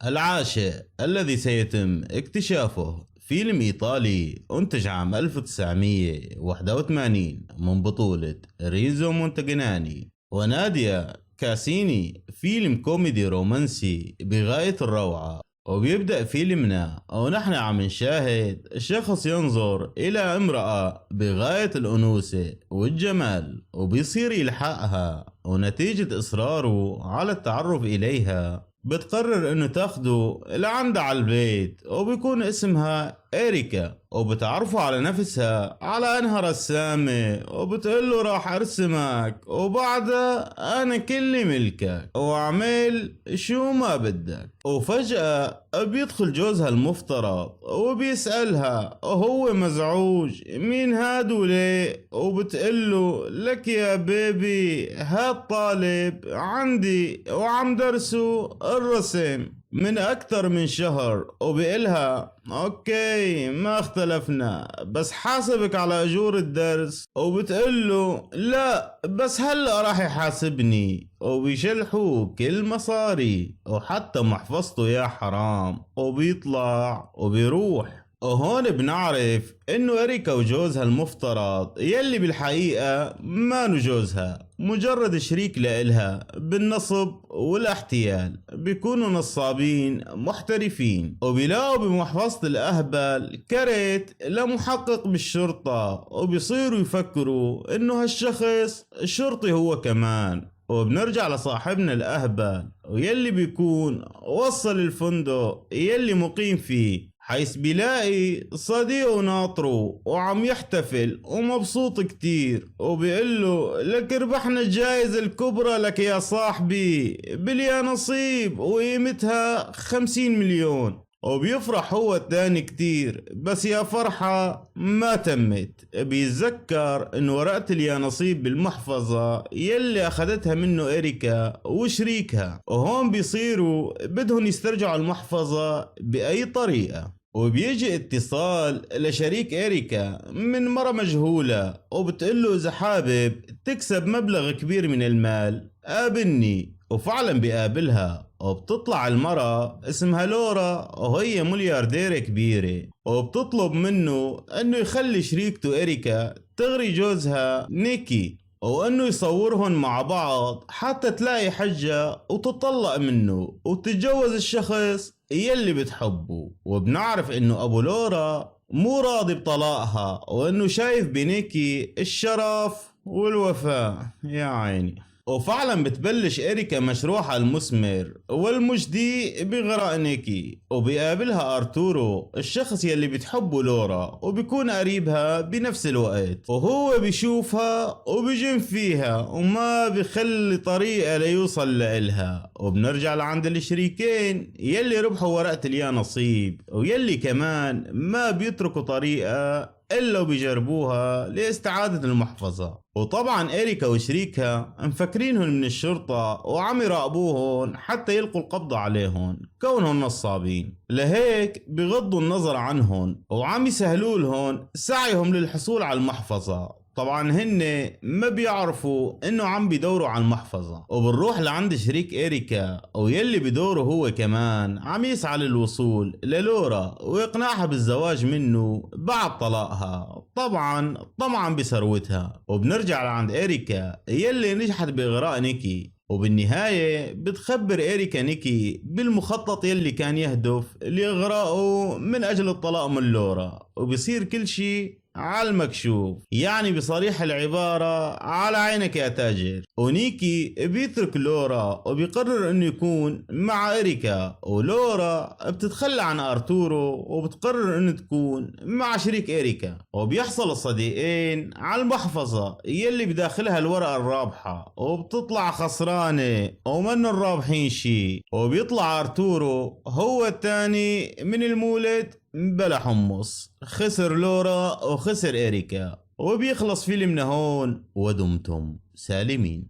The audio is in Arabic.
العاشق الذي سيتم اكتشافه، فيلم إيطالي أنتج عام 1981 من بطولة ريزو مونتاجناني وناديا كاسيني. فيلم كوميدي رومانسي بغاية الروعة. وبيبدأ فيلمنا ونحن عم نشاهد شخص ينظر إلى امرأة بغاية الأنوثة والجمال، وبيصير يلحقها، ونتيجة إصراره على التعرف إليها بتقرر انه تاخده لعندها على البيت، وبيكون اسمها إريكا، وبتعرفه على نفسها على انها رسامة، وبتقله راح ارسمك وبعدها انا كلي ملكك واعمل شو ما بدك. وفجأة بيدخل جوزها المفترض وبيسألها وهو مزعوج مين هاد وليه، وبتقله لك يا بيبي هاد طالب عندي وعم درسه الرسم من أكتر من شهر. وبيقلها أوكي ما اختلفنا، بس حاسبك على أجور الدرس. وبتقله لا بس هلأ راح يحاسبني، وبيشلحوا كل مصاري وحتى محفظته يا حرام، وبيطلع وبيروح. وهون بنعرف انه اريكا وجوزها المفترض يلي بالحقيقة مانو جوزها، مجرد شريك لإلها بالنصب والاحتيال. بيكونوا نصابين محترفين، وبيلاقوا بمحفظة الأهبل كرت لمحقق بالشرطة، وبيصيروا يفكروا انه هالشخص شرطي هو كمان. وبنرجع لصاحبنا الأهبل ويلي بيكون وصل الفندق يلي مقيم فيه، حيث بيلاقي صديقه ناطره وعم يحتفل ومبسوط كتير، وبيقله لك ربحنا الجائزة الكبرى لك يا صاحبي باليانصيب وقيمتها 50 مليون. وبيفرح هو التاني كتير، بس يا فرحة ما تمت. بيتذكر انه ورقة اليانصيب بالمحفظة يلي اخدتها منه إريكا وشريكها، وهون بيصيروا بدهم يسترجعوا المحفظة بأي طريقة. وبيجي اتصال لشريك إريكا من مرة مجهولة، وبتقله إذا حابب تكسب مبلغ كبير من المال قابلني. وفعلا بيقابلها، وبتطلع المرة اسمها لورا وهي مليارديرة كبيرة، وبتطلب منه انه يخلي شريكته إريكا تغري جوزها نيكي، وانه يصورهن مع بعض حتى تلاقي حجة وتطلق منه وتتجوز الشخص يلي بتحبه. وبنعرف انه ابو لورا مو راضي بطلاقها، وانه شايف بنيكي الشرف والوفاء يا عيني. وفعلا بتبلش إريكا مشروعها المثمر والمجدي بغراء نيكي، وبيقابلها أرتورو الشخص يلي بتحبه لورا وبيكون قريبها بنفس الوقت، وهو بيشوفها وبيجن فيها وما بيخلي طريقة ليوصل لإلها. وبنرجع لعند الشريكين يلي ربحوا ورقة اليانصيب، ويلي كمان ما بيتركوا طريقة إلا وبيجربوها لاستعادة المحفظة. وطبعا إريكا وشريكها مفكرينهم من الشرطة وعم يراقبوهم حتى يلقوا القبض عليهم كونهم نصابين، لهيك بغضوا النظر عنهم وعم يسهلوا لهم سعيهم للحصول على المحفظة. طبعا هن ما بيعرفوا انه عم بيدوروا على المحفظة. وبنروح لعند شريك إريكا ويلي بدوره هو كمان عم يسعى للوصول للورا ويقنعها بالزواج منه بعد طلاقها، طبعا طمعا بثروتها. وبنرجع لعند إريكا يلي نجحت بإغراء نيكي، وبالنهاية بتخبر إريكا نيكي بالمخطط يلي كان يهدف لإغراءه من أجل الطلاق من لورا، وبصير كل شي على المكشوف، يعني بصريح العبارة على عينك يا تاجر. ونيكي بيترك لورا وبيقرر انه يكون مع إريكا، ولورا بتتخلى عن أرتورو وبتقرر انه تكون مع شريك إريكا. وبيحصل الصديقين على المحفظة يلي بداخلها الورقة الرابحة، وبتطلع خسرانة ومن الرابحين شي. وبيطلع أرتورو هو الثاني من المولد بلا حمص، خسر لورا وخسر إريكا. وبيخلص فيلمنا هون ودمتم سالمين.